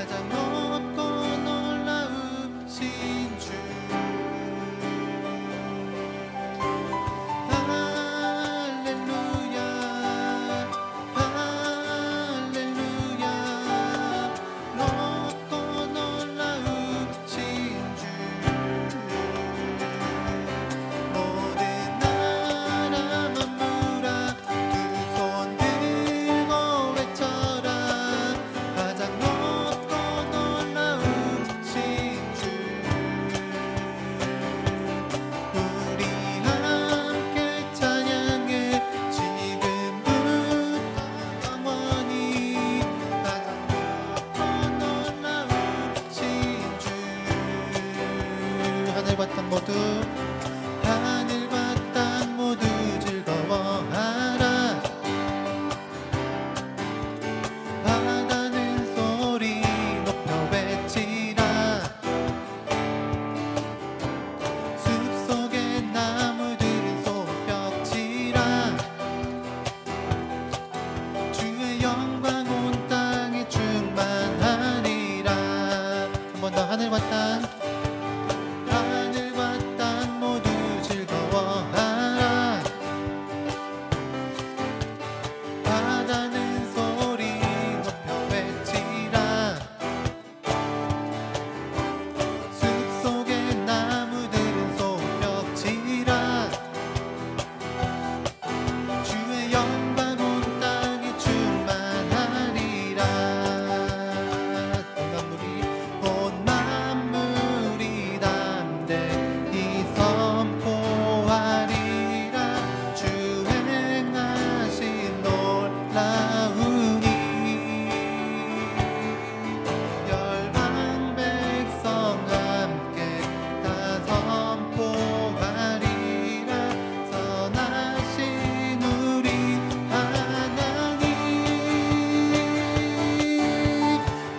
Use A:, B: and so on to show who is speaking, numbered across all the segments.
A: 가장 높고 놀라우신 주. 하늘과 땅 모두 하늘과 땅 모두 즐거워하라. 바다는 소리 높여 외치라. 숲속의 나무들은 손뼉치라. 주의 영광 온 땅에 충만하리라. 한 번 더 하늘과 땅 바다는 소리 높여 외치라. 숲속의 나무들은 손뼉치라. 주의 영광 온 땅에 충만하리라. 온 만물이 담대히 선포하리라. 주 행하신 놀라우니 열방 백성 함께 다 선포하리라. 선하신 우리 하나님.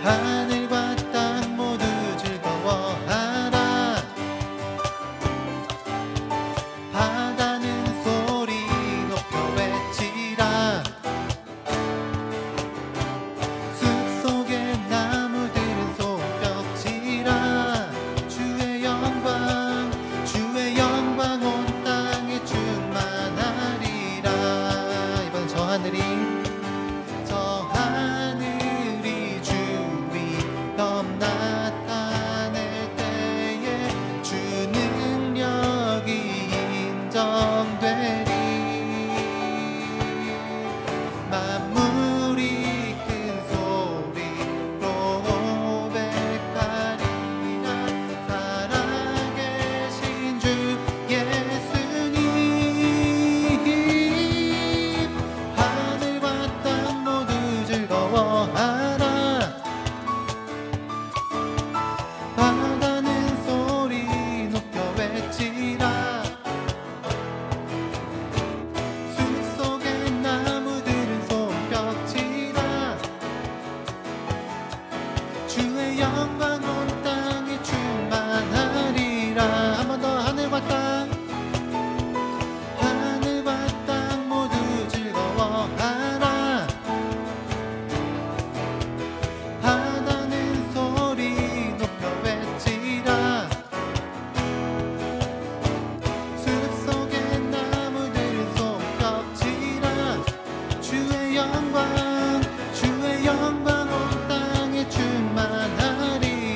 A: 하늘과 땅 모두 즐거워하라. 바다는 소리 높여 외치라. 숲속의 나무들은 손뼉치라. 주의 영광 온 땅에 충만하리라. 이번 저 하늘이 주위 넘 나타낼 때에 주 능력이 인정되리. 만물이 큰 소리로 고백하리라. 살아계신 주 예수님. 하늘과 땅 모두 즐거워하라. 바다는 소리 높여 외치라. 숲속의 나무들은 손뼉치라. 주의 영광 온 땅에 충만하리라. 한 번 더 하늘과 땅 모두 즐거워하라. 바다는 소리 높여 외치라. 숲속의 나무들은 손뼉치라. 주의 영광 온 땅에 충만하리라.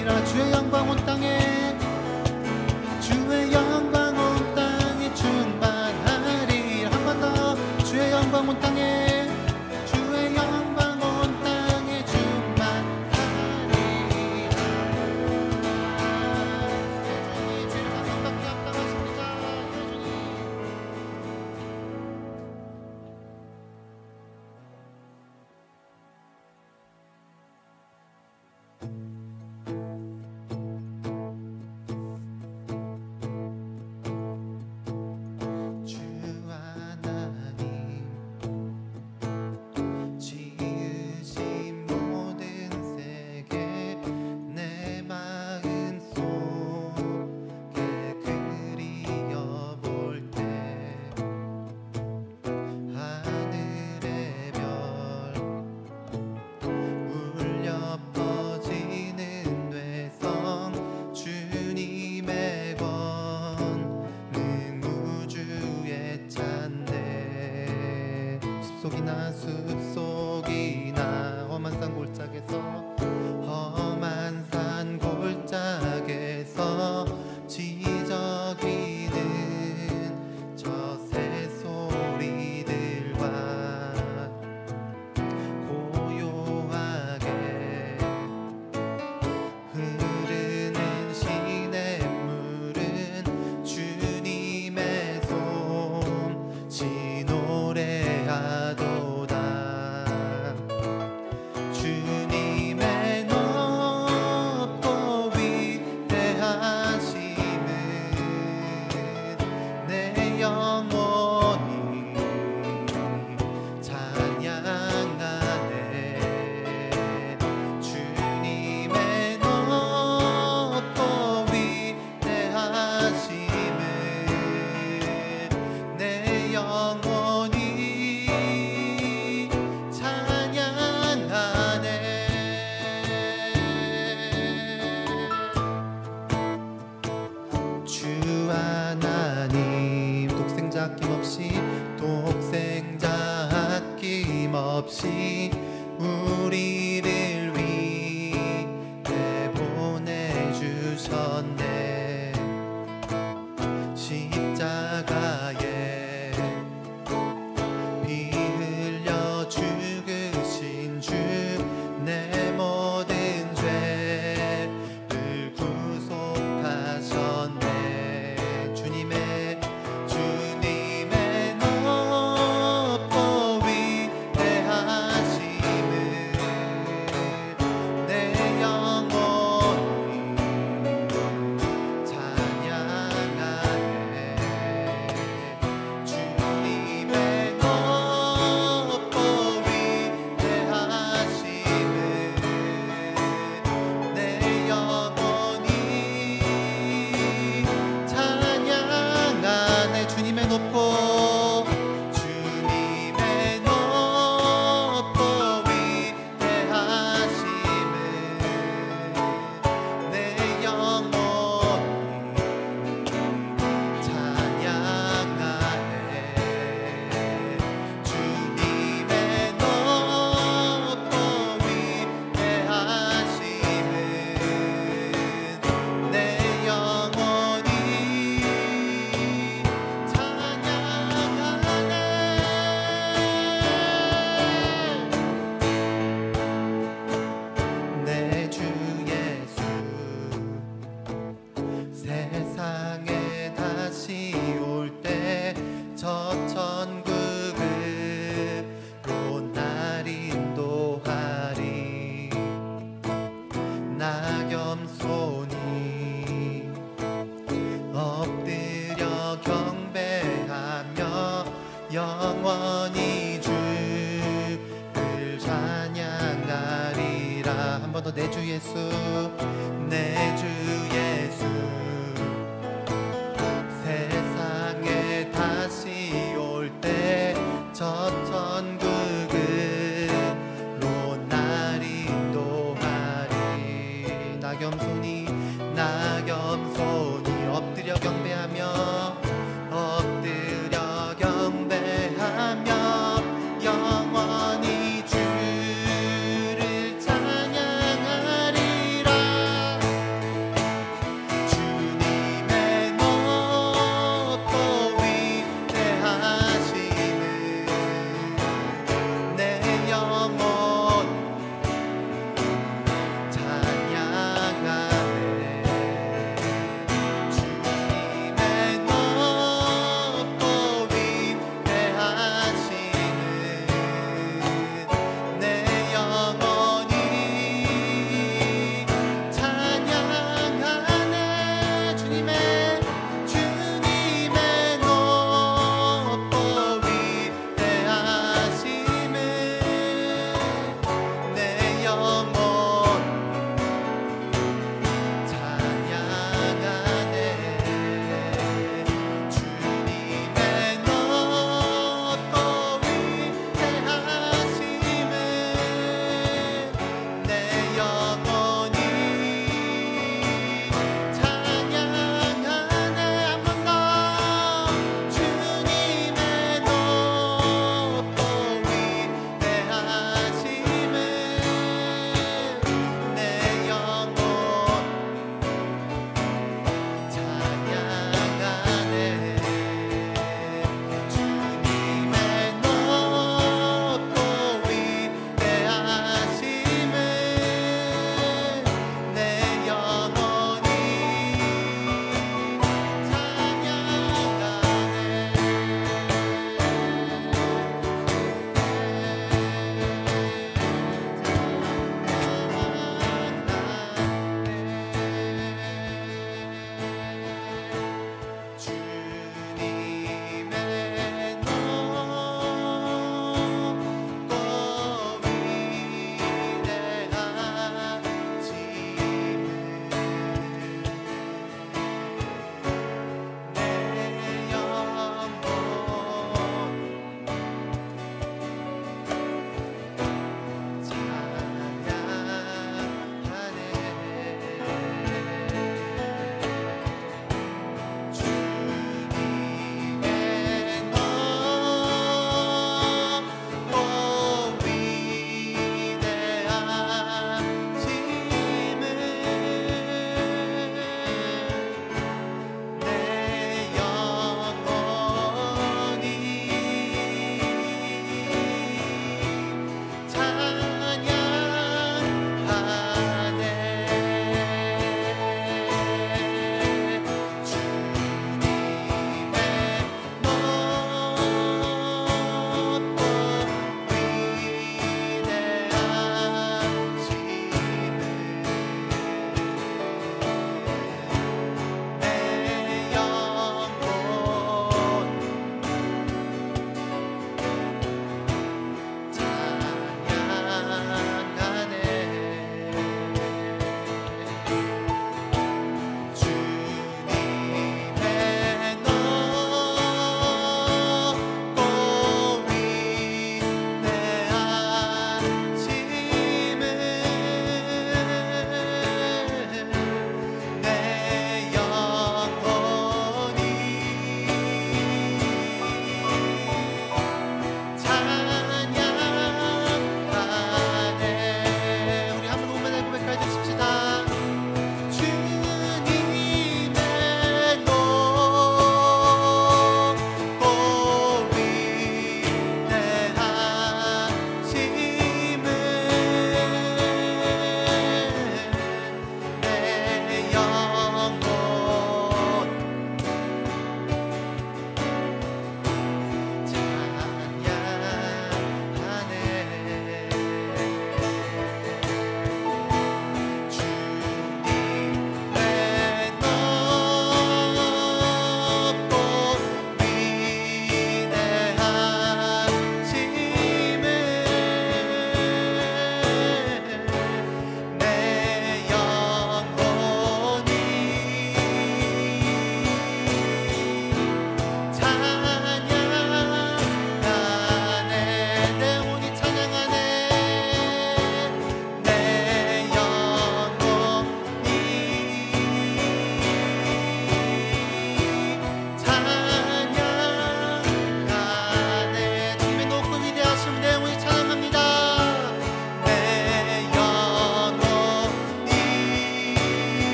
A: 없이 우리를 위해 보내주셨네. 십자가에 피 흘려 죽으신 주, 내 모든 죄를 구속하셨네. 주님의 높고 위대하심을 내 영혼이 찬양하네. 주님의 높고 위대하심을 내 영혼이 찬양하네. 주님의 높고 위대하심을 내 영혼이 찬양하네. 주님의 높고 위대하심을 내 영혼이 찬양하네. 내 주 예수, 세상에 다시 올 때 저 천국으로 날 인도하리. 나 겸손히 엎드려 경배하며 영원히 주를 찬양하리라. 한 번 더 내 주 예수, 내 주 예수, 세상에 다시 올 때 저 천국으로 날 인도하리. 나 겸손히 엎드려 경배하며 영원히 주를 찬양하리라. 주님의 높고 위대하심을 내 영혼이 찬양하네.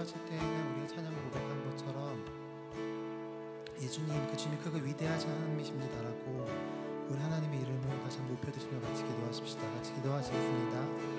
A: 기도하실 때에는 우리가 찬양을 고백한 것처럼 예수님 그 주님이 크고 위대하신 하나님이십니다라고 우리 하나님의 이름을 다시 한번 높여드시며 같이 기도하십시다. 같이 기도하시겠습니다.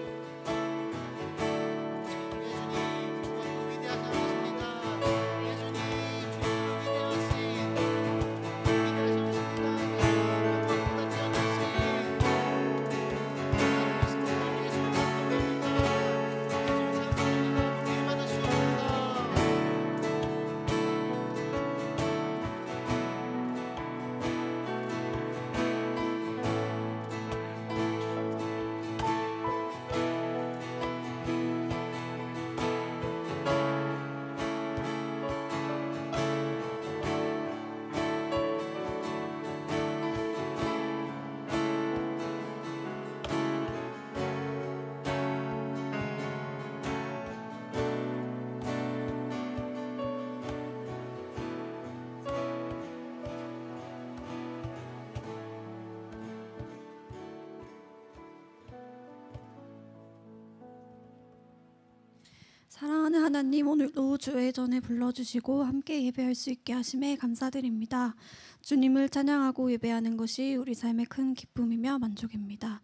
B: 사랑하는 하나님, 오늘도 주의 전에 불러주시고 함께 예배할 수 있게 하심에 감사드립니다. 주님을 찬양하고 예배하는 것이 우리 삶의 큰 기쁨이며 만족입니다.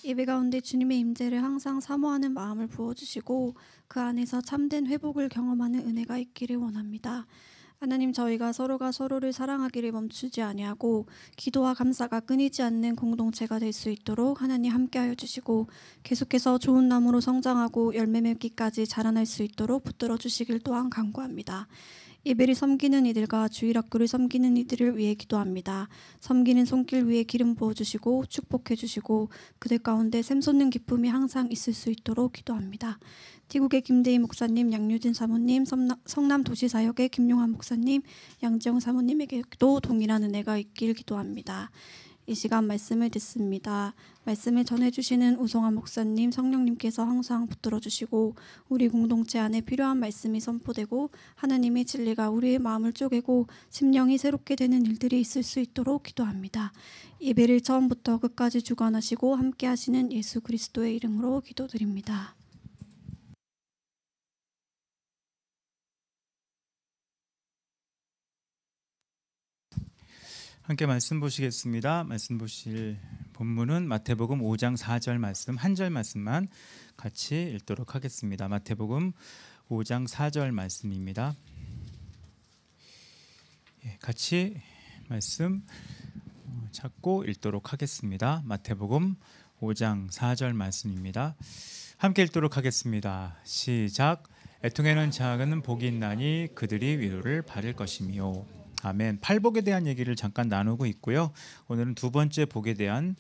B: 예배 가운데 주님의 임재를 항상 사모하는 마음을 부어주시고 그 안에서 참된 회복을 경험하는 은혜가 있기를 원합니다. 하나님, 저희가 서로가 서로를 사랑하기를 멈추지 아니하고 기도와 감사가 끊이지 않는 공동체가 될 수 있도록 하나님 함께하여 주시고 계속해서 좋은 나무로 성장하고 열매 맺기까지 자라날 수 있도록 붙들어 주시길 또한 간구합니다. 예배를 섬기는 이들과 주일학교를 섬기는 이들을 위해 기도합니다. 섬기는 손길 위에 기름 부어주시고 축복해주시고 그들 가운데 샘솟는 기쁨이 항상 있을 수 있도록 기도합니다. 티국의 김대희 목사님, 양유진 사모님, 성남도시사역의 김용환 목사님, 양지영 사모님에게도 동일한 은혜가 있길 기도합니다. 이 시간 말씀을 듣습니다. 말씀을 전해주시는 우성환 목사님, 성령님께서 항상 붙들어주시고 우리 공동체 안에 필요한 말씀이 선포되고 하나님의 진리가 우리의 마음을 쪼개고 심령이 새롭게 되는 일들이 있을 수 있도록 기도합니다. 예배를 처음부터 끝까지 주관하시고 함께 하시는 예수 그리스도의 이름으로 기도드립니다.
C: 함께 말씀 보시겠습니다. 말씀 보실 본문은 마태복음 5장 4절 말씀, 한 절 말씀만 같이 읽도록 하겠습니다. 마태복음 5장 4절 말씀입니다. 같이 말씀 찾고 읽도록 하겠습니다. 마태복음 5장 4절 말씀입니다. 함께 읽도록 하겠습니다. 시작. 애통에는 작은 복이 있나니 그들이 위로를 받을 것이며. 아멘. 팔복에 대한 얘기를 잠깐 나누고 있고요. 오늘은 두 번째 복에 대한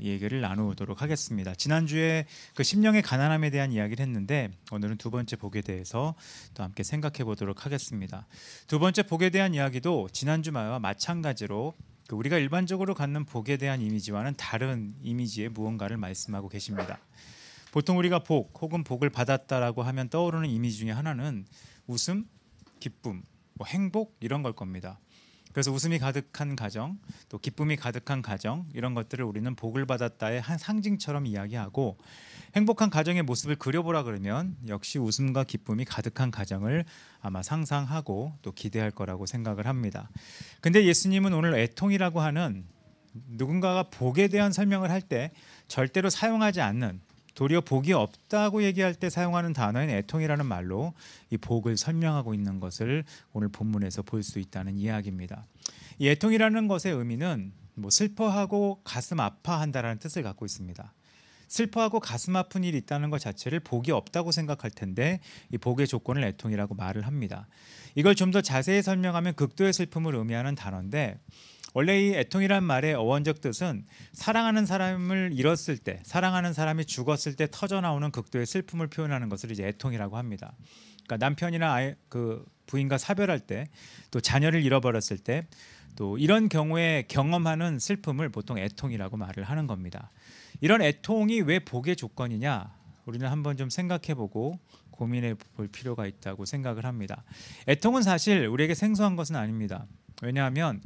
C: 얘기를 나누도록 하겠습니다. 지난주에 그 심령의 가난함에 대한 이야기를 했는데 오늘은 두 번째 복에 대해서 또 함께 생각해 보도록 하겠습니다. 두 번째 복에 대한 이야기도 지난주 말과 마찬가지로 우리가 일반적으로 갖는 복에 대한 이미지와는 다른 이미지의 무언가를 말씀하고 계십니다. 보통 우리가 복 혹은 복을 받았다라고 하면 떠오르는 이미지 중에 하나는 웃음, 기쁨, 행복 이런 걸 겁니다. 그래서 웃음이 가득한 가정, 또 기쁨이 가득한 가정 이런 것들을 우리는 복을 받았다의 한 상징처럼 이야기하고 행복한 가정의 모습을 그려보라 그러면 역시 웃음과 기쁨이 가득한 가정을 아마 상상하고 또 기대할 거라고 생각을 합니다. 근데 예수님은 오늘 애통이라고 하는 누군가가 복에 대한 설명을 할 때 절대로 사용하지 않는 도리어 복이 없다고 얘기할 때 사용하는 단어인 애통이라는 말로 이 복을 설명하고 있는 것을 오늘 본문에서 볼 수 있다는 이야기입니다. 이 애통이라는 것의 의미는 슬퍼하고 가슴 아파한다라는 뜻을 갖고 있습니다. 슬퍼하고 가슴 아픈 일이 있다는 것 자체를 복이 없다고 생각할 텐데 이 복의 조건을 애통이라고 말을 합니다. 이걸 좀 더 자세히 설명하면 극도의 슬픔을 의미하는 단어인데 원래 이 애통이란 말의 어원적 뜻은 사랑하는 사람을 잃었을 때, 사랑하는 사람이 죽었을 때 터져 나오는 극도의 슬픔을 표현하는 것을 이제 애통이라고 합니다. 그러니까 남편이나 부인과 사별할 때, 또 자녀를 잃어버렸을 때, 또 이런 경우에 경험하는 슬픔을 보통 애통이라고 말을 하는 겁니다. 이런 애통이 왜 복의 조건이냐? 우리는 한번 좀 생각해보고 고민해 볼 필요가 있다고 생각을 합니다. 애통은 사실 우리에게 생소한 것은 아닙니다. 왜냐하면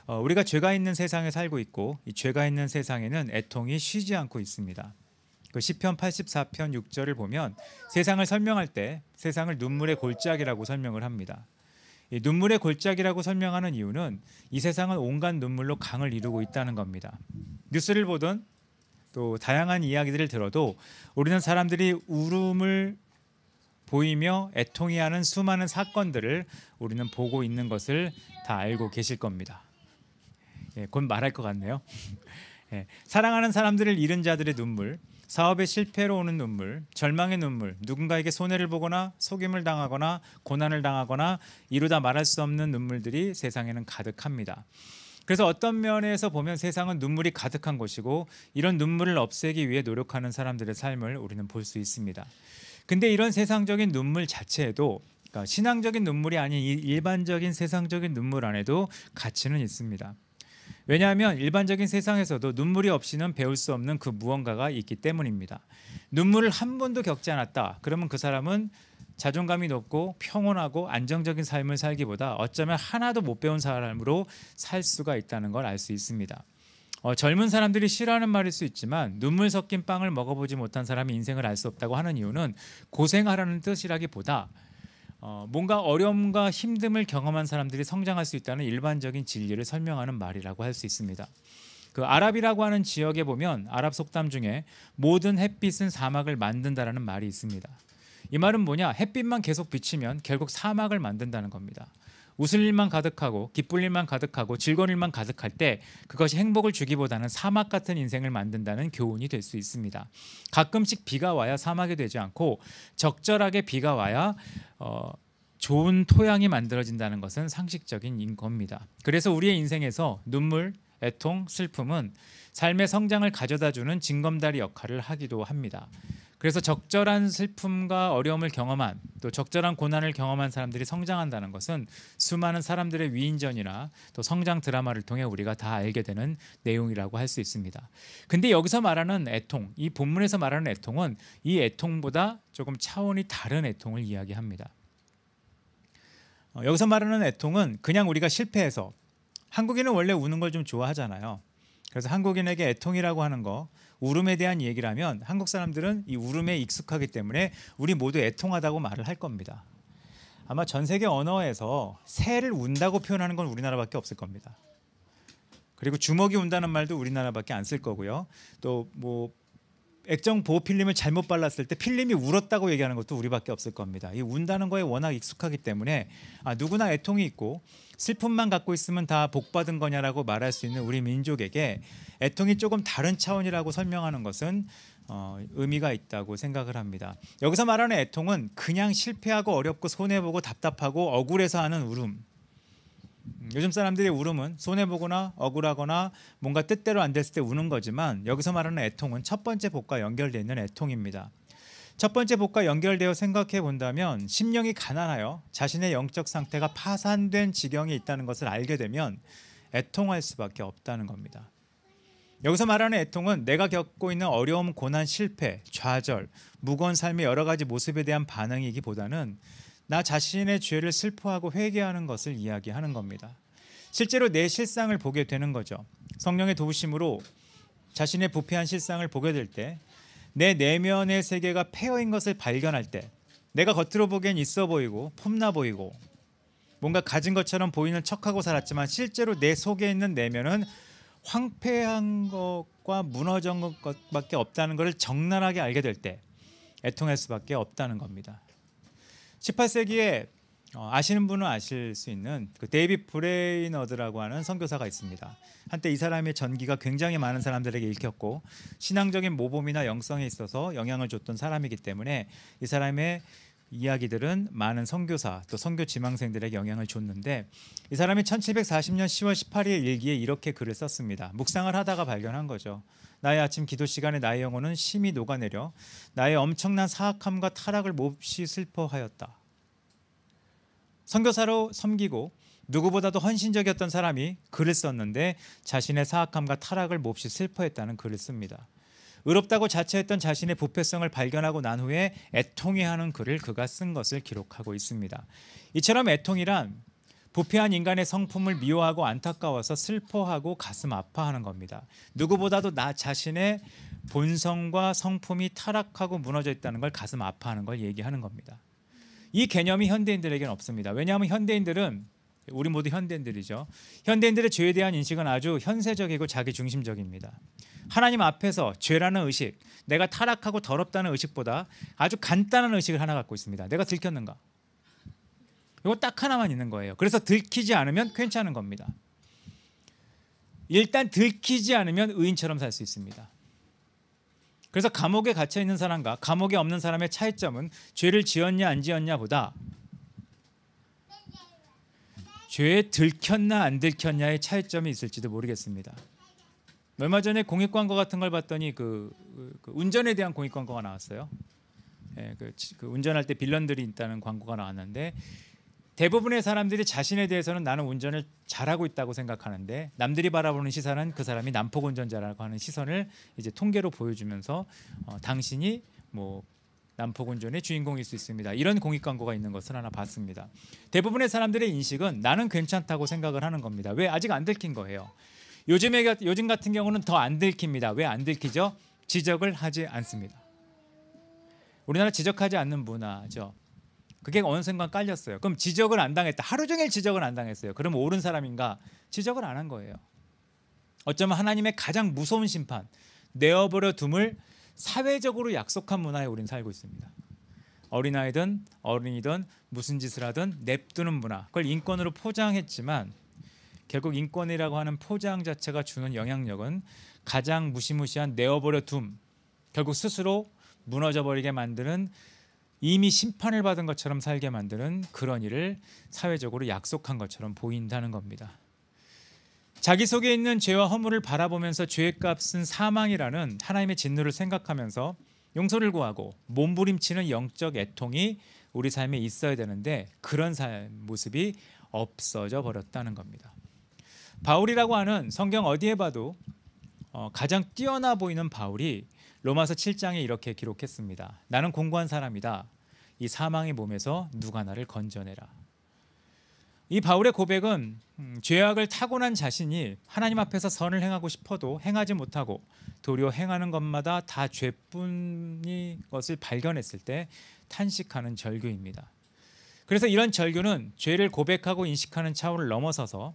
C: 우리가 죄가 있는 세상에 살고 있고 이 죄가 있는 세상에는 애통이 쉬지 않고 있습니다. 그 시편 84편 6절을 보면 세상을 설명할 때 세상을 눈물의 골짜기라고 설명을 합니다. 이 눈물의 골짜기라고 설명하는 이유는 이 세상은 온갖 눈물로 강을 이루고 있다는 겁니다. 뉴스를 보던 또 다양한 이야기들을 들어도 우리는 사람들이 울음을 보이며 애통해하는 수많은 사건들을 우리는 보고 있는 것을 다 알고 계실 겁니다. 곧 말할 것 같네요. 사랑하는 사람들을 잃은 자들의 눈물, 사업의 실패로 오는 눈물, 절망의 눈물, 누군가에게 손해를 보거나 속임을 당하거나 고난을 당하거나 이루다 말할 수 없는 눈물들이 세상에는 가득합니다. 그래서 어떤 면에서 보면 세상은 눈물이 가득한 곳이고 이런 눈물을 없애기 위해 노력하는 사람들의 삶을 우리는 볼 수 있습니다. 근데 이런 세상적인 눈물 자체에도, 그러니까 신앙적인 눈물이 아닌 이 일반적인 세상적인 눈물 안에도 가치는 있습니다. 왜냐하면 일반적인 세상에서도 눈물이 없이는 배울 수 없는 그 무언가가 있기 때문입니다. 눈물을 한 번도 겪지 않았다. 그러면 그 사람은 자존감이 높고 평온하고 안정적인 삶을 살기보다 어쩌면 하나도 못 배운 사람으로 살 수가 있다는 걸 알 수 있습니다. 젊은 사람들이 싫어하는 말일 수 있지만 눈물 섞인 빵을 먹어보지 못한 사람이 인생을 알 수 없다고 하는 이유는 고생하라는 뜻이라기보다 뭔가 어려움과 힘듦을 경험한 사람들이 성장할 수 있다는 일반적인 진리를 설명하는 말이라고 할 수 있습니다. 그 아랍이라고 하는 지역에 보면 아랍 속담 중에 모든 햇빛은 사막을 만든다라는 말이 있습니다. 이 말은 뭐냐? 햇빛만 계속 비치면 결국 사막을 만든다는 겁니다. 웃을 일만 가득하고 기쁠 일만 가득하고 즐거운 일만 가득할 때 그것이 행복을 주기보다는 사막 같은 인생을 만든다는 교훈이 될 수 있습니다. 가끔씩 비가 와야 사막이 되지 않고 적절하게 비가 와야 좋은 토양이 만들어진다는 것은 상식적인 겁니다. 그래서 우리의 인생에서 눈물, 애통, 슬픔은 삶의 성장을 가져다주는 징검다리 역할을 하기도 합니다. 그래서 적절한 슬픔과 어려움을 경험한, 또 적절한 고난을 경험한 사람들이 성장한다는 것은 수많은 사람들의 위인전이나 또 성장 드라마를 통해 우리가 다 알게 되는 내용이라고 할 수 있습니다. 근데 여기서 말하는 애통, 이 본문에서 말하는 애통은 이 애통보다 조금 차원이 다른 애통을 이야기합니다. 여기서 말하는 애통은 그냥 우리가 실패해서, 한국인은 원래 우는 걸 좀 좋아하잖아요. 그래서 한국인에게 애통이라고 하는 거, 울음에 대한 얘기를 하면 한국 사람들은 이 울음에 익숙하기 때문에 우리 모두 애통하다고 말을 할 겁니다. 아마 전 세계 언어에서 새를 운다고 표현하는 건 우리나라밖에 없을 겁니다. 그리고 주먹이 운다는 말도 우리나라밖에 안 쓸 거고요. 또 뭐 액정 보호 필름을 잘못 발랐을 때 필름이 울었다고 얘기하는 것도 우리밖에 없을 겁니다. 이 운다는 거에 워낙 익숙하기 때문에 누구나 애통이 있고 슬픔만 갖고 있으면 다 복받은 거냐라고 말할 수 있는 우리 민족에게 애통이 조금 다른 차원이라고 설명하는 것은 의미가 있다고 생각을 합니다. 여기서 말하는 애통은 그냥 실패하고 어렵고 손해보고 답답하고 억울해서 하는 울음. 요즘 사람들의 울음은 손해보거나 억울하거나 뭔가 뜻대로 안 됐을 때 우는 거지만 여기서 말하는 애통은 첫 번째 복과 연결되어 있는 애통입니다. 첫 번째 복과 연결되어 생각해 본다면 심령이 가난하여 자신의 영적 상태가 파산된 지경에 있다는 것을 알게 되면 애통할 수밖에 없다는 겁니다. 여기서 말하는 애통은 내가 겪고 있는 어려움, 고난, 실패, 좌절, 무거운 삶의 여러 가지 모습에 대한 반응이기보다는 나 자신의 죄를 슬퍼하고 회개하는 것을 이야기하는 겁니다. 실제로 내 실상을 보게 되는 거죠. 성령의 도우심으로 자신의 부패한 실상을 보게 될 때, 내 내면의 세계가 폐허인 것을 발견할 때, 내가 겉으로 보기엔 있어 보이고 폼나 보이고 뭔가 가진 것처럼 보이는 척하고 살았지만 실제로 내 속에 있는 내면은 황폐한 것과 무너진 것밖에 없다는 것을 적나라하게 알게 될 때 애통할 수밖에 없다는 겁니다. 18세기에 아시는 분은 아실 수 있는 그 데이빗 브레이너드라고 하는 선교사가 있습니다. 한때 이 사람의 전기가 굉장히 많은 사람들에게 읽혔고 신앙적인 모범이나 영성에 있어서 영향을 줬던 사람이기 때문에 이 사람의 이야기들은 많은 선교사 또 선교 지망생들에게 영향을 줬는데, 이 사람이 1740년 10월 18일 일기에 이렇게 글을 썼습니다. 묵상을 하다가 발견한 거죠. 나의 아침 기도 시간에 나의 영혼은 심히 녹아내려 나의 엄청난 사악함과 타락을 몹시 슬퍼하였다. 선교사로 섬기고 누구보다도 헌신적이었던 사람이 글을 썼는데 자신의 사악함과 타락을 몹시 슬퍼했다는 글을 씁니다. 의롭다고 자처했던 자신의 부패성을 발견하고 난 후에 애통해하는 글을 그가 쓴 것을 기록하고 있습니다. 이처럼 애통이란 부패한 인간의 성품을 미워하고 안타까워서 슬퍼하고 가슴 아파하는 겁니다. 누구보다도 나 자신의 본성과 성품이 타락하고 무너져 있다는 걸 가슴 아파하는 걸 얘기하는 겁니다. 이 개념이 현대인들에게는 없습니다. 왜냐하면 현대인들은, 우리 모두 현대인들이죠. 현대인들의 죄에 대한 인식은 아주 현세적이고 자기중심적입니다. 하나님 앞에서 죄라는 의식, 내가 타락하고 더럽다는 의식보다 아주 간단한 의식을 하나 갖고 있습니다. 내가 들켰는가? 이거 딱 하나만 있는 거예요. 그래서 들키지 않으면 괜찮은 겁니다. 일단 들키지 않으면 의인처럼 살 수 있습니다. 그래서 감옥에 갇혀 있는 사람과 감옥에 없는 사람의 차이점은 죄를 지었냐 안 지었냐 보다 죄에 들켰나 안 들켰냐의 차이점이 있을지도 모르겠습니다. 얼마 전에 공익광고 같은 걸 봤더니 그 운전에 대한 공익광고가 나왔어요. 예, 그 운전할 때 빌런들이 있다는 광고가 나왔는데, 대부분의 사람들이 자신에 대해서는 나는 운전을 잘하고 있다고 생각하는데 남들이 바라보는 시선은 그 사람이 난폭 운전자라고 하는 시선을 이제 통계로 보여주면서 당신이 뭐 난폭 운전의 주인공일 수 있습니다. 이런 공익 광고가 있는 것을 하나 봤습니다. 대부분의 사람들의 인식은 나는 괜찮다고 생각을 하는 겁니다. 왜? 아직 안 들킨 거예요. 요즘 같은 경우는 더 안 들킵니다. 왜 안 들키죠? 지적을 하지 않습니다. 우리나라 지적하지 않는 문화죠. 그게 어느 순간 깔렸어요. 그럼 지적을 안 당했다. 하루 종일 지적을 안 당했어요. 그럼 옳은 사람인가? 지적을 안 한 거예요. 어쩌면 하나님의 가장 무서운 심판, 내어버려 둠을 사회적으로 약속한 문화에 우리는 살고 있습니다. 어린아이든 어른이든 무슨 짓을 하든 냅두는 문화, 그걸 인권으로 포장했지만 결국 인권이라고 하는 포장 자체가 주는 영향력은 가장 무시무시한 내어버려 둠, 결국 스스로 무너져버리게 만드는, 이미 심판을 받은 것처럼 살게 만드는 그런 일을 사회적으로 약속한 것처럼 보인다는 겁니다. 자기 속에 있는 죄와 허물을 바라보면서 죄의 값은 사망이라는 하나님의 진노를 생각하면서 용서를 구하고 몸부림치는 영적 애통이 우리 삶에 있어야 되는데 그런 모습이 없어져 버렸다는 겁니다. 바울이라고 하는 성경 어디에 봐도 가장 뛰어나 보이는 바울이 로마서 7장에 이렇게 기록했습니다. 나는 공고한 사람이다. 이 사망의 몸에서 누가 나를 건져내라. 이 바울의 고백은 죄악을 타고난 자신이 하나님 앞에서 선을 행하고 싶어도 행하지 못하고 도리어 행하는 것마다 다 죄뿐인 것을 발견했을 때 탄식하는 절규입니다. 그래서 이런 절규는 죄를 고백하고 인식하는 차원을 넘어서서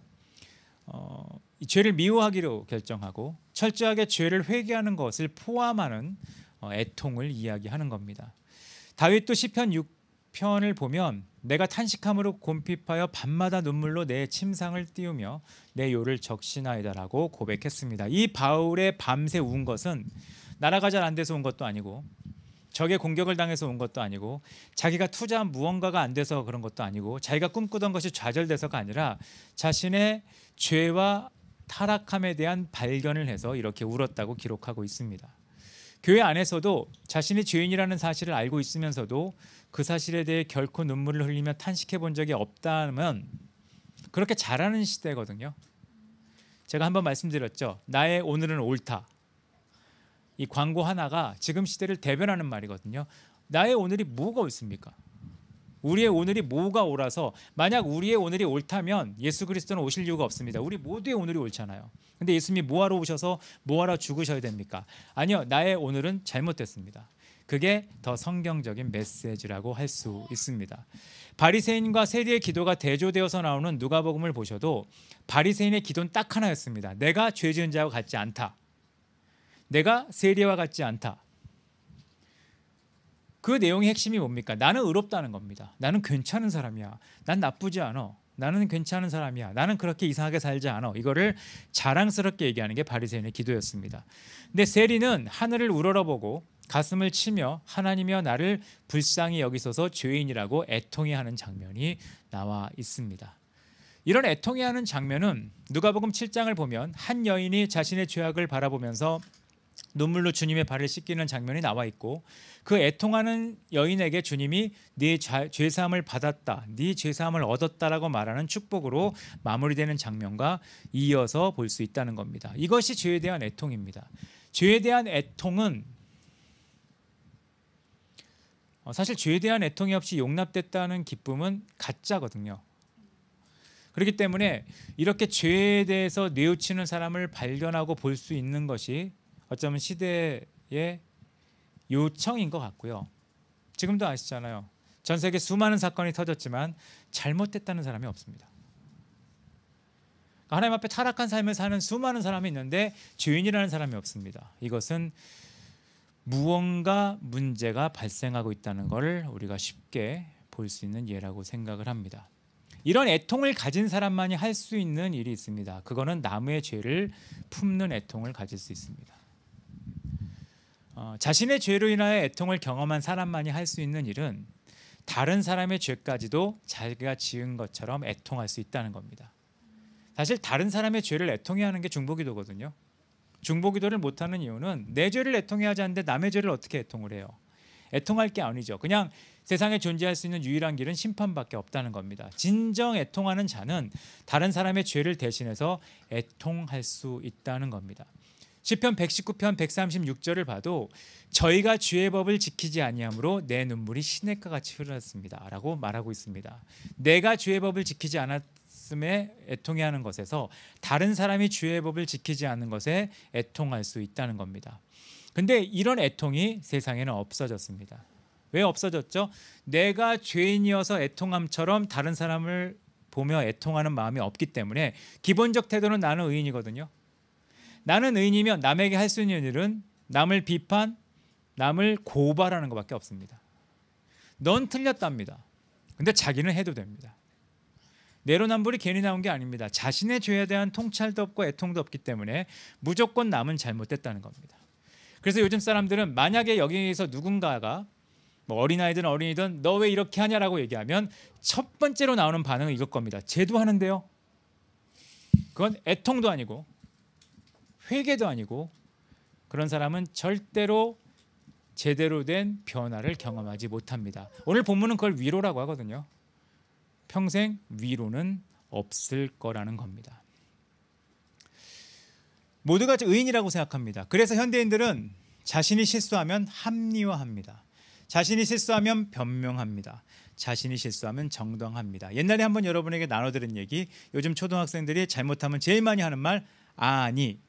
C: 이 죄를 미워하기로 결정하고 철저하게 죄를 회개하는 것을 포함하는 애통을 이야기하는 겁니다. 다윗도 시편 6편을 보면 내가 탄식함으로 곰핍하여 밤마다 눈물로 내 침상을 띄우며 내 요를 적시나이다라고 고백했습니다. 이 바울의 밤새 운 것은 나라가 잘 안 돼서 온 것도 아니고 적의 공격을 당해서 온 것도 아니고 자기가 투자한 무언가가 안 돼서 그런 것도 아니고 자기가 꿈꾸던 것이 좌절돼서가 아니라 자신의 죄와 타락함에 대한 발견을 해서 이렇게 울었다고 기록하고 있습니다. 교회 안에서도 자신이 죄인이라는 사실을 알고 있으면서도 그 사실에 대해 결코 눈물을 흘리며 탄식해 본 적이 없다면 그렇게 잘하는 시대거든요. 제가 한번 말씀드렸죠. 나의 오늘은 옳다. 이 광고 하나가 지금 시대를 대변하는 말이거든요. 나의 오늘이 뭐가 옳습니까? 우리의 오늘이 뭐가 옳아서, 만약 우리의 오늘이 옳다면 예수 그리스도는 오실 이유가 없습니다. 우리 모두의 오늘이 옳잖아요. 근데 예수님이 뭐하러 오셔서 뭐하러 죽으셔야 됩니까? 아니요, 나의 오늘은 잘못됐습니다. 그게 더 성경적인 메시지라고 할 수 있습니다. 바리새인과 세리의 기도가 대조되어서 나오는 누가복음을 보셔도 바리새인의 기도는 딱 하나였습니다. 내가 죄 지은 자와 같지 않다. 내가 세리와 같지 않다. 그 내용의 핵심이 뭡니까? 나는 의롭다는 겁니다. 나는 괜찮은 사람이야. 난 나쁘지 않아. 나는 괜찮은 사람이야. 나는 그렇게 이상하게 살지 않아. 이거를 자랑스럽게 얘기하는 게 바리새인의 기도였습니다. 근데 세리는 하늘을 우러러보고 가슴을 치며 하나님이여 나를 불쌍히 여기소서 죄인이라고 애통해하는 장면이 나와 있습니다. 이런 애통해하는 장면은 누가복음 7장을 보면 한 여인이 자신의 죄악을 바라보면서 눈물로 주님의 발을 씻기는 장면이 나와 있고, 그 애통하는 여인에게 주님이 네 죄사함을 받았다, 네 죄사함을 얻었다라고 말하는 축복으로 마무리되는 장면과 이어서 볼 수 있다는 겁니다. 이것이 죄에 대한 애통입니다. 죄에 대한 애통은 사실 죄에 대한 애통이 없이 용납됐다는 기쁨은 가짜거든요. 그렇기 때문에 이렇게 죄에 대해서 뉘우치는 사람을 발견하고 볼 수 있는 것이 어쩌면 시대의 요청인 것 같고요. 지금도 아시잖아요. 전 세계 수많은 사건이 터졌지만 잘못됐다는 사람이 없습니다. 하나님 앞에 타락한 삶을 사는 수많은 사람이 있는데 죄인이라는 사람이 없습니다. 이것은 무언가 문제가 발생하고 있다는 것을 우리가 쉽게 볼 수 있는 예라고 생각을 합니다. 이런 애통을 가진 사람만이 할 수 있는 일이 있습니다. 그거는 남의 죄를 품는 애통을 가질 수 있습니다. 자신의 죄로 인하여 애통을 경험한 사람만이 할 수 있는 일은 다른 사람의 죄까지도 자기가 지은 것처럼 애통할 수 있다는 겁니다. 사실 다른 사람의 죄를 애통해 하는 게 중보기도거든요. 중보기도를 못하는 이유는 내 죄를 애통해 하지 않는데 남의 죄를 어떻게 애통을 해요? 애통할 게 아니죠. 그냥 세상에 존재할 수 있는 유일한 길은 심판밖에 없다는 겁니다. 진정 애통하는 자는 다른 사람의 죄를 대신해서 애통할 수 있다는 겁니다. 시편 119편 136절을 봐도 저희가 주의 법을 지키지 아니함으로 내 눈물이 시냇가 같이 흘렀습니다 라고 말하고 있습니다. 내가 주의 법을 지키지 않았음에 애통해하는 것에서 다른 사람이 주의 법을 지키지 않는 것에 애통할 수 있다는 겁니다. 근데 이런 애통이 세상에는 없어졌습니다. 왜 없어졌죠? 내가 죄인이어서 애통함처럼 다른 사람을 보며 애통하는 마음이 없기 때문에 기본적 태도는 나는 의인이거든요. 나는 의인이면 남에게 할 수 있는 일은 남을 비판, 남을 고발하는 것밖에 없습니다. 넌 틀렸답니다. 근데 자기는 해도 됩니다. 내로남불이 괜히 나온 게 아닙니다. 자신의 죄에 대한 통찰도 없고 애통도 없기 때문에 무조건 남은 잘못됐다는 겁니다. 그래서 요즘 사람들은 만약에 여기서 누군가가 어린아이든 어린이든 너 왜 이렇게 하냐라고 얘기하면 첫 번째로 나오는 반응은 이것 겁니다. 쟤도 하는데요. 그건 애통도 아니고 회개도 아니고 그런 사람은 절대로 제대로 된 변화를 경험하지 못합니다. 오늘 본문은 그걸 위로라고 하거든요. 평생 위로는 없을 거라는 겁니다. 모두가 의인이라고 생각합니다. 그래서 현대인들은 자신이 실수하면 합리화합니다. 자신이 실수하면 변명합니다. 자신이 실수하면 정당합니다. 옛날에 한번 여러분에게 나눠드린 얘기, 요즘 초등학생들이 잘못하면 제일 많이 하는 말 아니.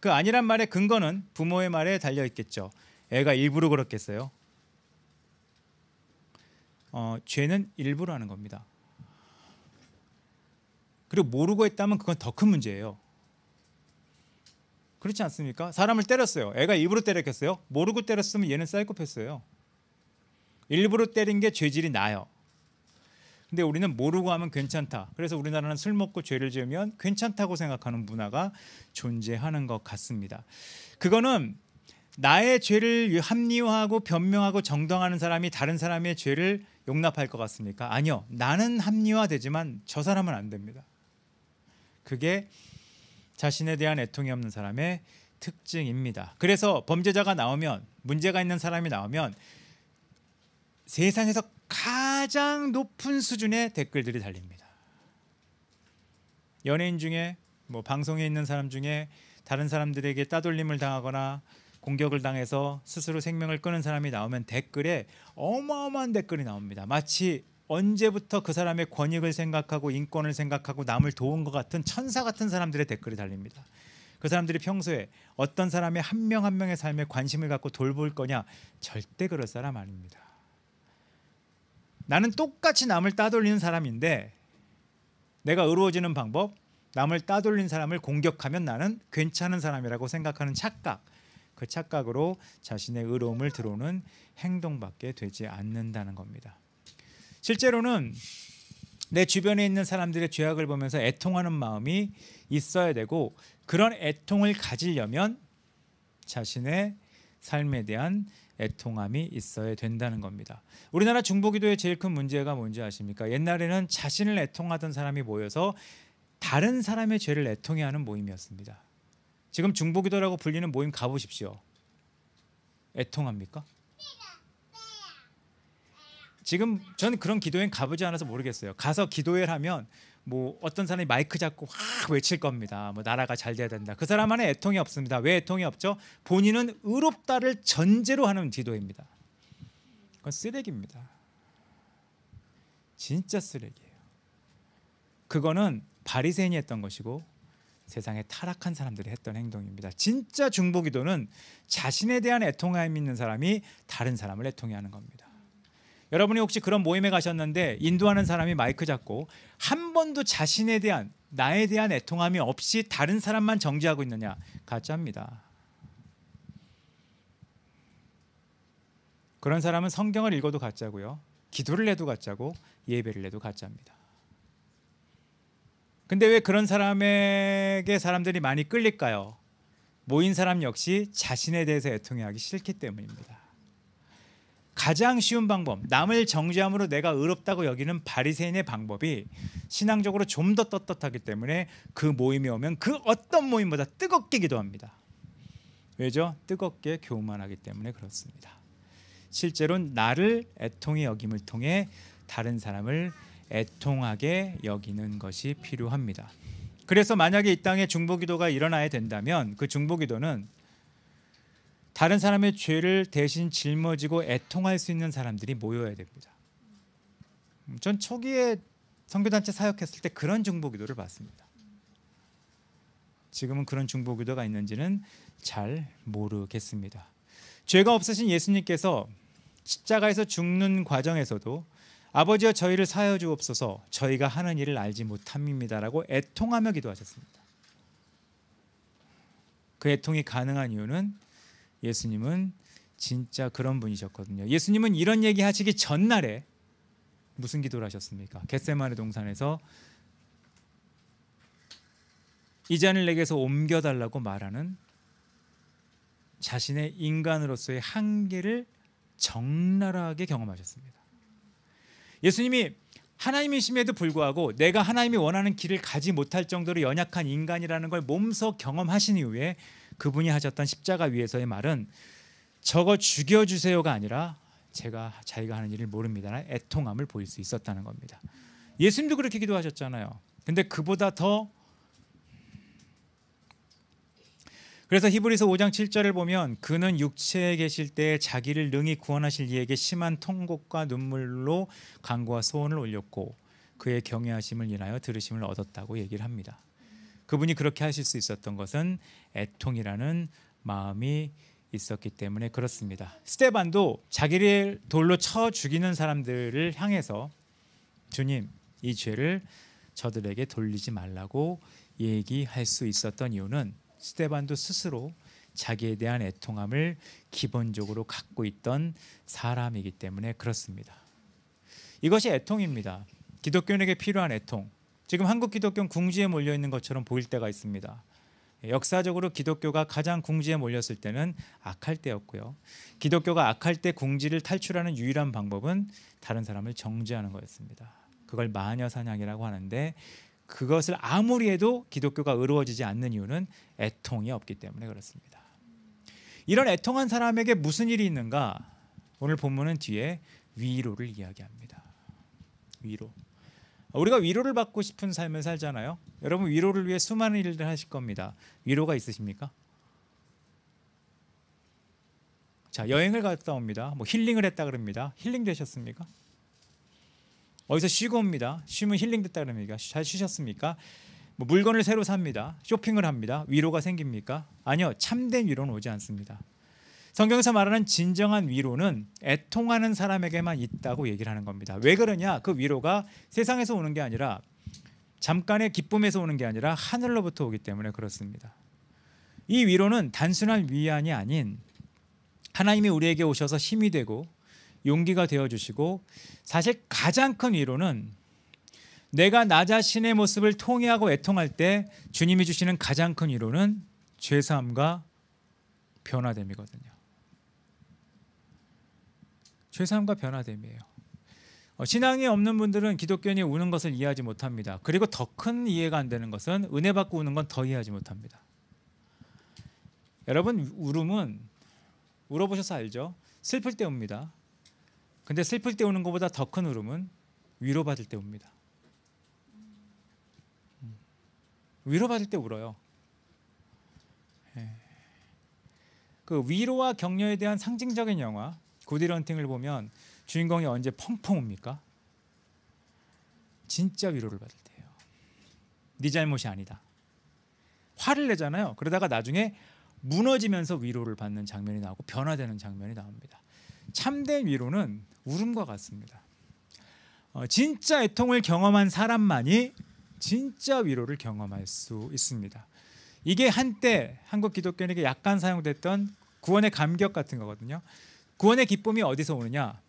C: 그 아니란 말의 근거는 부모의 말에 달려 있겠죠. 애가 일부러 그렇겠어요? 죄는 일부러 하는 겁니다. 그리고 모르고 했다면 그건 더 큰 문제예요. 그렇지 않습니까? 사람을 때렸어요. 애가 일부러 때렸겠어요? 모르고 때렸으면 얘는 사이코패스예요. 일부러 때린 게 죄질이 나요. 근데 우리는 모르고 하면 괜찮다. 그래서 우리나라는 술 먹고 죄를 지으면 괜찮다고 생각하는 문화가 존재하는 것 같습니다. 그거는 나의 죄를 합리화하고 변명하고 정당하는 사람이 다른 사람의 죄를 용납할 것 같습니까? 아니요. 나는 합리화되지만 저 사람은 안 됩니다. 그게 자신에 대한 애통이 없는 사람의 특징입니다. 그래서 범죄자가 나오면, 문제가 있는 사람이 나오면 세상에서 가장 높은 수준의 댓글들이 달립니다. 연예인 중에 방송에 있는 사람 중에 다른 사람들에게 따돌림을 당하거나 공격을 당해서 스스로 생명을 끊은 사람이 나오면 댓글에 어마어마한 댓글이 나옵니다. 마치 언제부터 그 사람의 권익을 생각하고 인권을 생각하고 남을 도운 것 같은 천사 같은 사람들의 댓글이 달립니다. 그 사람들이 평소에 어떤 사람의 한 명 한 명의 삶에 관심을 갖고 돌볼 거냐? 절대 그럴 사람 아닙니다. 나는 똑같이 남을 따돌리는 사람인데 내가 의로워지는 방법, 남을 따돌린 사람을 공격하면 나는 괜찮은 사람이라고 생각하는 착각, 그 착각으로 자신의 의로움을 드러내는 행동밖에 되지 않는다는 겁니다. 실제로는 내 주변에 있는 사람들의 죄악을 보면서 애통하는 마음이 있어야 되고, 그런 애통을 가지려면 자신의 삶에 대한 애통함이 있어야 된다는 겁니다. 우리나라 중보기도의 제일 큰 문제가 뭔지 아십니까? 옛날에는 자신을 애통하던 사람이 모여서 다른 사람의 죄를 애통해하는 모임이었습니다. 지금 중보기도라고 불리는 모임 가보십시오. 애통합니까? 지금 저는 그런 기도회는 가보지 않아서 모르겠어요. 가서 기도회를 하면 어떤 사람이 마이크 잡고 확 외칠 겁니다. 나라가 잘 돼야 된다. 그 사람 안에 애통이 없습니다. 왜 애통이 없죠? 본인은 의롭다를 전제로 하는 기도입니다. 그건 쓰레기입니다. 진짜 쓰레기예요. 그거는 바리새인이 했던 것이고 세상에 타락한 사람들이 했던 행동입니다. 진짜 중보기도는 자신에 대한 애통함이 있는 사람이 다른 사람을 애통해하는 겁니다. 여러분이 혹시 그런 모임에 가셨는데 인도하는 사람이 마이크 잡고 한 번도 자신에 대한 나에 대한 애통함이 없이 다른 사람만 정죄하고 있느냐? 가짜입니다. 그런 사람은 성경을 읽어도 가짜고요, 기도를 해도 가짜고 예배를 해도 가짜입니다. 근데 왜 그런 사람에게 사람들이 많이 끌릴까요? 모인 사람 역시 자신에 대해서 애통해하기 싫기 때문입니다. 가장 쉬운 방법, 남을 정죄함으로 내가 의롭다고 여기는 바리새인의 방법이 신앙적으로 좀 더 떳떳하기 때문에 그 모임에 오면 그 어떤 모임보다 뜨겁게 기도합니다. 왜죠? 뜨겁게 교만하기 때문에 그렇습니다. 실제로는 나를 애통히 여김을 통해 다른 사람을 애통하게 여기는 것이 필요합니다. 그래서 만약에 이 땅에 중보기도가 일어나야 된다면 그 중보기도는 다른 사람의 죄를 대신 짊어지고 애통할 수 있는 사람들이 모여야 됩니다. 전 초기에 선교단체 사역했을 때 그런 중보기도를 봤습니다. 지금은 그런 중보기도가 있는지는 잘 모르겠습니다. 죄가 없으신 예수님께서 십자가에서 죽는 과정에서도 아버지여 저희를 사하여 주옵소서 저희가 하는 일을 알지 못함입니다라고 애통하며 기도하셨습니다. 그 애통이 가능한 이유는 예수님은 진짜 그런 분이셨거든요. 예수님은 이런 얘기 하시기 전날에 무슨 기도를 하셨습니까? 겟세마네 동산에서 이 잔을 내게서 옮겨달라고 말하는 자신의 인간으로서의 한계를 적나라하게 경험하셨습니다. 예수님이 하나님이심에도 불구하고 내가 하나님이 원하는 길을 가지 못할 정도로 연약한 인간이라는 걸 몸소 경험하신 이후에 그분이 하셨던 십자가 위에서의 말은 저거 죽여주세요가 아니라 자기가 하는 일을 모릅니다. 애통함을 보일 수 있었다는 겁니다. 예수님도 그렇게 기도하셨잖아요. 근데 그보다 더, 그래서 히브리서 5장 7절을 보면 그는 육체에 계실 때 자기를 능히 구원하실 이에게 심한 통곡과 눈물로 간구와 소원을 올렸고 그의 경외하심을 인하여 들으심을 얻었다고 얘기를 합니다. 그분이 그렇게 하실 수 있었던 것은 애통이라는 마음이 있었기 때문에 그렇습니다. 스데반도 자기를 돌로 쳐 죽이는 사람들을 향해서 주님, 이 죄를 저들에게 돌리지 말라고 얘기할 수 있었던 이유는 스데반도 스스로 자기에 대한 애통함을 기본적으로 갖고 있던 사람이기 때문에 그렇습니다. 이것이 애통입니다. 기독교인에게 필요한 애통. 지금 한국 기독교는 궁지에 몰려 있는 것처럼 보일 때가 있습니다. 역사적으로 기독교가 가장 궁지에 몰렸을 때는 악할 때였고요. 기독교가 악할 때 궁지를 탈출하는 유일한 방법은 다른 사람을 정죄하는 거였습니다. 그걸 마녀 사냥이라고 하는데 그것을 아무리 해도 기독교가 의로워지지 않는 이유는 애통이 없기 때문에 그렇습니다. 이런 애통한 사람에게 무슨 일이 있는가? 오늘 본문은 뒤에 위로를 이야기합니다. 위로. 우리가 위로를 받고 싶은 삶을 살잖아요. 여러분 위로를 위해 수많은 일들 하실 겁니다. 위로가 있으십니까? 자, 여행을 갔다 옵니다. 뭐 힐링을 했다 그럽니다. 힐링 되셨습니까? 어디서 쉬고 옵니다. 쉬면 힐링 됐다 그럽니까? 잘 쉬셨습니까? 뭐 물건을 새로 삽니다. 쇼핑을 합니다. 위로가 생깁니까? 아니요. 참된 위로는 오지 않습니다. 성경에서 말하는 진정한 위로는 애통하는 사람에게만 있다고 얘기를 하는 겁니다. 왜 그러냐? 그 위로가 세상에서 오는 게 아니라 잠깐의 기쁨에서 오는 게 아니라 하늘로부터 오기 때문에 그렇습니다. 이 위로는 단순한 위안이 아닌 하나님이 우리에게 오셔서 힘이 되고 용기가 되어주시고, 사실 가장 큰 위로는 내가 나 자신의 모습을 통회하고 애통할 때 주님이 주시는 가장 큰 위로는 죄사함과 변화됨이거든요. 죄사함과 변화됨이에요. 신앙이 없는 분들은 기독교인이 우는 것을 이해하지 못합니다. 그리고 더 큰 이해가 안 되는 것은 은혜 받고 우는 건 더 이해하지 못합니다. 여러분 울음은 울어보셔서 알죠? 슬플 때 웁니다. 근데 슬플 때 우는 것보다 더 큰 울음은 위로받을 때 웁니다. 위로받을 때 울어요. 그 위로와 격려에 대한 상징적인 영화 굿윌 헌팅을 보면 주인공이 언제 펑펑 웁니까? 진짜 위로를 받을 때예요. 네 잘못이 아니다. 화를 내잖아요. 그러다가 나중에 무너지면서 위로를 받는 장면이 나오고 변화되는 장면이 나옵니다. 참된 위로는 울음과 같습니다. 진짜 애통을 경험한 사람만이 진짜 위로를 경험할 수 있습니다. 이게 한때 한국 기독교인에게 약간 사용됐던 구원의 감격 같은 거거든요. 구원의 기쁨이 어디서 오느냐?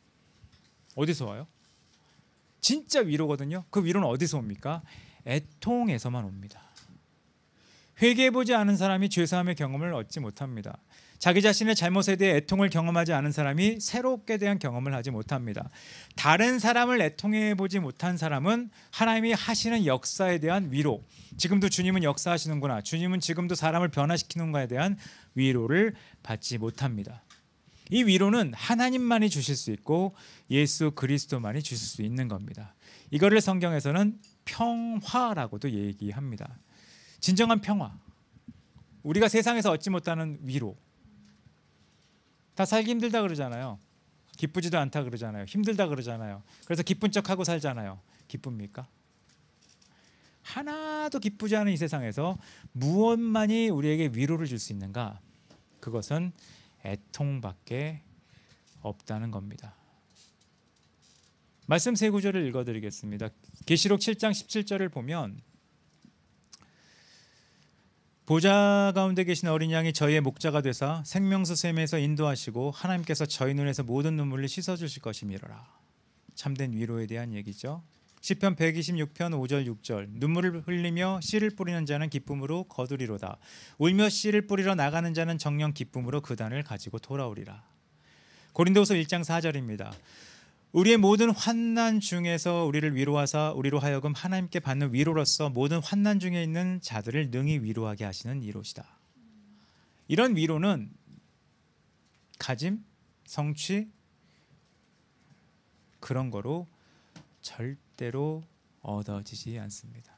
C: 어디서 와요? 진짜 위로거든요. 그 위로는 어디서 옵니까? 애통에서만 옵니다. 회개해보지 않은 사람이 죄사함의 경험을 얻지 못합니다. 자기 자신의 잘못에 대해 애통을 경험하지 않은 사람이 새롭게 대한 경험을 하지 못합니다. 다른 사람을 애통해보지 못한 사람은 하나님이 하시는 역사에 대한 위로, 지금도 주님은 역사하시는구나, 주님은 지금도 사람을 변화시키는 것에 대한 위로를 받지 못합니다. 이 위로는 하나님만이 주실 수 있고 예수 그리스도만이 주실 수 있는 겁니다. 이거를 성경에서는 평화라고도 얘기합니다. 진정한 평화, 우리가 세상에서 얻지 못하는 위로. 다 살기 힘들다 그러잖아요. 기쁘지도 않다 그러잖아요. 힘들다 그러잖아요. 그래서 기쁜 척하고 살잖아요. 기쁩니까? 하나도 기쁘지 않은 이 세상에서 무엇만이 우리에게 위로를 줄 수 있는가? 그것은 애통밖에 없다는 겁니다. 말씀 세 구절을 읽어드리겠습니다. 계시록 7장 17절을 보면 보좌 가운데 계신 어린 양이 저희의 목자가 되사 생명수 샘에서 인도하시고 하나님께서 저희 눈에서 모든 눈물을 씻어주실 것이미로라. 참된 위로에 대한 얘기죠. 시편 126편 5절 6절 눈물을 흘리며 씨를 뿌리는 자는 기쁨으로 거두리로다. 울며 씨를 뿌리러 나가는 자는 정녕 기쁨으로 그 단을 가지고 돌아오리라. 고린도후서 1장 4절입니다. 우리의 모든 환난 중에서 우리를 위로하사 우리로 하여금 하나님께 받는 위로로서 모든 환난 중에 있는 자들을 능히 위로하게 하시는 이로시다. 이런 위로는 가짐, 성취 그런 거로 절대로 얻어지지 않습니다.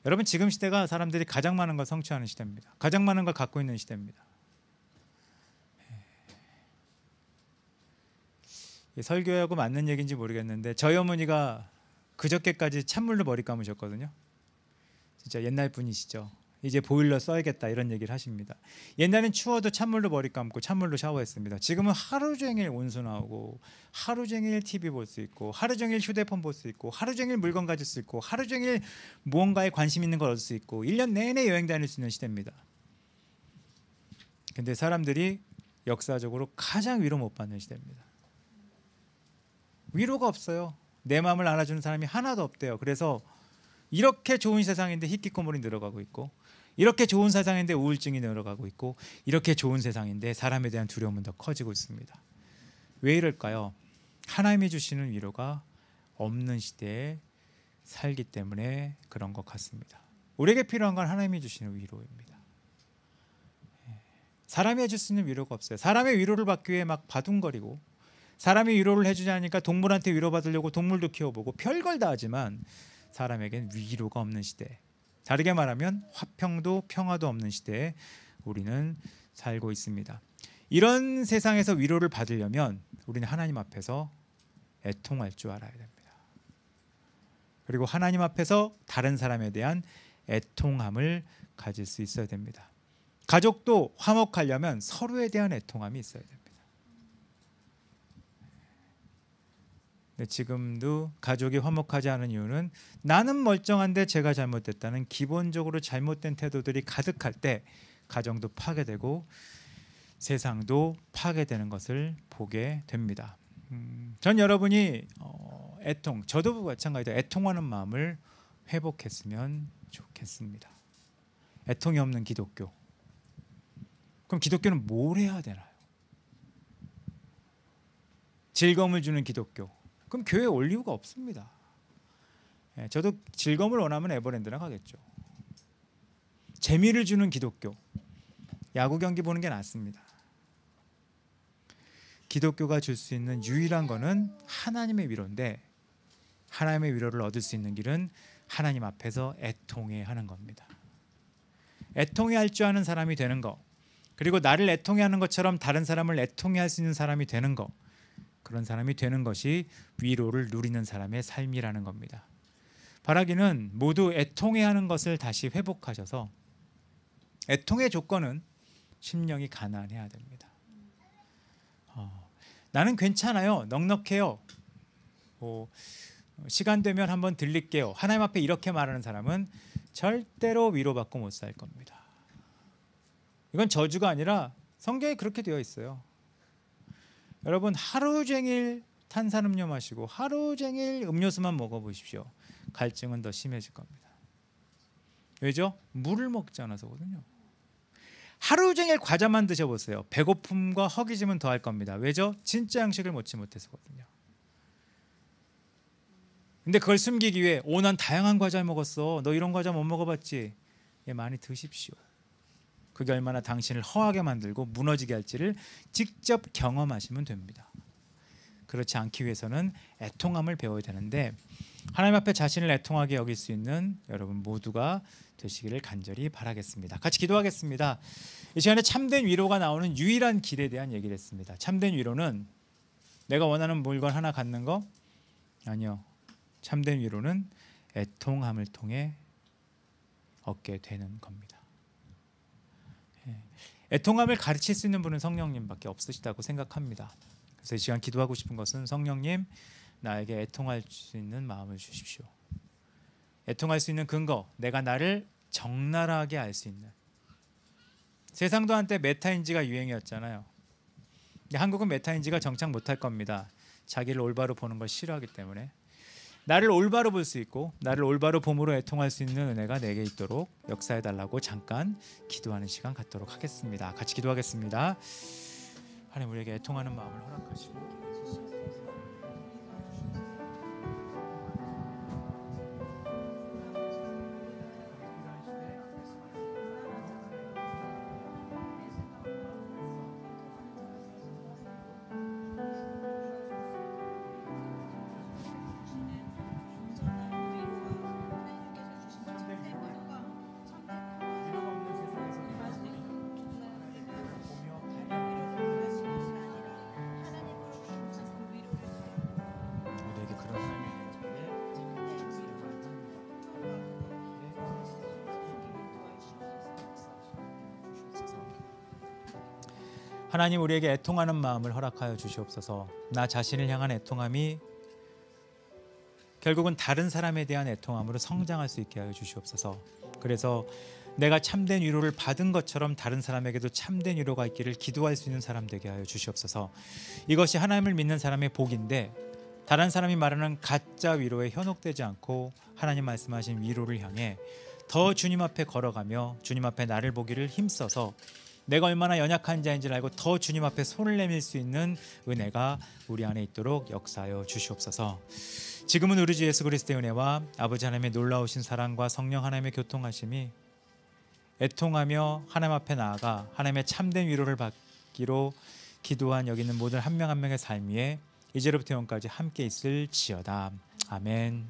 C: 여러분, 지금 시대가 사람들이 가장 많은 걸 성취하는 시대입니다. 가장 많은 걸 갖고 있는 시대입니다. 설교하고 맞는 얘기인지 모르겠는데 저희 어머니가 그저께까지 찬물로 머리 감으셨거든요. 진짜 옛날 분이시죠. 이제 보일러 써야겠다 이런 얘기를 하십니다. 옛날엔 추워도 찬물로 머리 감고 찬물로 샤워했습니다. 지금은 하루 종일 온수 나오고 하루 종일 TV 볼 수 있고 하루 종일 휴대폰 볼 수 있고 하루 종일 물건 가질 수 있고 하루 종일 무언가에 관심 있는 걸 얻을 수 있고 1년 내내 여행 다닐 수 있는 시대입니다. 근데 사람들이 역사적으로 가장 위로 못 받는 시대입니다. 위로가 없어요. 내 마음을 알아주는 사람이 하나도 없대요. 그래서 이렇게 좋은 세상인데 희귀꼬물이 늘어가고 있고 이렇게 좋은 세상인데 우울증이 늘어가고 있고 이렇게 좋은 세상인데 사람에 대한 두려움은 더 커지고 있습니다. 왜 이럴까요? 하나님이 주시는 위로가 없는 시대에 살기 때문에 그런 것 같습니다. 우리에게 필요한 건 하나님이 주시는 위로입니다. 사람이 해줄 수 있는 위로가 없어요. 사람의 위로를 받기 위해 막 바둥거리고 사람이 위로를 해주지 않으니까 동물한테 위로받으려고 동물도 키워보고 별걸 다 하지만 사람에겐 위로가 없는 시대, 다르게 말하면 화평도 평화도 없는 시대에 우리는 살고 있습니다. 이런 세상에서 위로를 받으려면 우리는 하나님 앞에서 애통할 줄 알아야 됩니다. 그리고 하나님 앞에서 다른 사람에 대한 애통함을 가질 수 있어야 됩니다. 가족도 화목하려면 서로에 대한 애통함이 있어야 됩니다. 지금도 가족이 화목하지 않은 이유는 나는 멀쩡한데 제가 잘못됐다는 기본적으로 잘못된 태도들이 가득할 때 가정도 파괴되고 세상도 파괴되는 것을 보게 됩니다. 전 여러분이 애통, 저도 마찬가지로 애통하는 마음을 회복했으면 좋겠습니다. 애통이 없는 기독교. 그럼 기독교는 뭘 해야 되나요? 즐거움을 주는 기독교. 그럼 교회에 올 이유가 없습니다. 저도 즐거움을 원하면 에버랜드나 가겠죠. 재미를 주는 기독교. 야구 경기 보는 게 낫습니다. 기독교가 줄 수 있는 유일한 거는 하나님의 위로인데 하나님의 위로를 얻을 수 있는 길은 하나님 앞에서 애통해 하는 겁니다. 애통해 할 줄 아는 사람이 되는 거, 그리고 나를 애통해 하는 것처럼 다른 사람을 애통해 할 수 있는 사람이 되는 거, 그런 사람이 되는 것이 위로를 누리는 사람의 삶이라는 겁니다. 바라기는 모두 애통해야 하는 것을 다시 회복하셔서, 애통의 조건은 심령이 가난해야 됩니다. 나는 괜찮아요, 넉넉해요, 시간 되면 한번 들릴게요, 하나님 앞에 이렇게 말하는 사람은 절대로 위로받고 못 살 겁니다. 이건 저주가 아니라 성경에 그렇게 되어 있어요. 여러분, 하루 종일 탄산음료 마시고 하루 종일 음료수만 먹어보십시오. 갈증은 더 심해질 겁니다. 왜죠? 물을 먹지 않아서거든요. 하루 종일 과자만 드셔보세요. 배고픔과 허기짐은 더할 겁니다. 왜죠? 진짜 양식을 먹지 못해서거든요. 근데 그걸 숨기기 위해 난 다양한 과자를 먹었어, 너 이런 과자 못 먹어봤지, 많이 드십시오. 그게 얼마나 당신을 허하게 만들고 무너지게 할지를 직접 경험하시면 됩니다. 그렇지 않기 위해서는 애통함을 배워야 되는데, 하나님 앞에 자신을 애통하게 여길 수 있는 여러분 모두가 되시기를 간절히 바라겠습니다. 같이 기도하겠습니다. 이 시간에 참된 위로가 나오는 유일한 길에 대한 얘기를 했습니다. 참된 위로는 내가 원하는 물건 하나 갖는 거? 아니요. 참된 위로는 애통함을 통해 얻게 되는 겁니다. 애통함을 가르칠 수 있는 분은 성령님밖에 없으시다고 생각합니다. 그래서 이 시간 기도하고 싶은 것은, 성령님, 나에게 애통할 수 있는 마음을 주십시오. 애통할 수 있는 근거, 내가 나를 적나라하게 알 수 있는. 세상도 한때 메타인지가 유행이었잖아요. 근데 한국은 메타인지가 정착 못할 겁니다. 자기를 올바로 보는 걸 싫어하기 때문에. 나를 올바로 볼 수 있고 나를 올바로 봄으로 애통할 수 있는 은혜가 내게 있도록 역사해달라고 잠깐 기도하는 시간 갖도록 하겠습니다. 같이 기도하겠습니다. 하나님, 우리에게 애통하는 마음을 허락하시고 하나님, 우리에게 애통하는 마음을 허락하여 주시옵소서. 나 자신을 향한 애통함이 결국은 다른 사람에 대한 애통함으로 성장할 수 있게 하여 주시옵소서. 그래서 내가 참된 위로를 받은 것처럼 다른 사람에게도 참된 위로가 있기를 기도할 수 있는 사람 되게 하여 주시옵소서. 이것이 하나님을 믿는 사람의 복인데, 다른 사람이 말하는 가짜 위로에 현혹되지 않고 하나님 말씀하신 위로를 향해 더 주님 앞에 걸어가며 주님 앞에 나를 보기를 힘써서 내가 얼마나 연약한 자인지를 알고 더 주님 앞에 손을 내밀 수 있는 은혜가 우리 안에 있도록 역사하여 주시옵소서. 지금은 우리 주 예수 그리스도의 은혜와 아버지 하나님의 놀라우신 사랑과 성령 하나님의 교통하심이 애통하며 하나님 앞에 나아가 하나님의 참된 위로를 받기로 기도한 여기 있는 모든 한 명 한 명의 삶 위에 이제로부터 영원까지 함께 있을지어다. 아멘.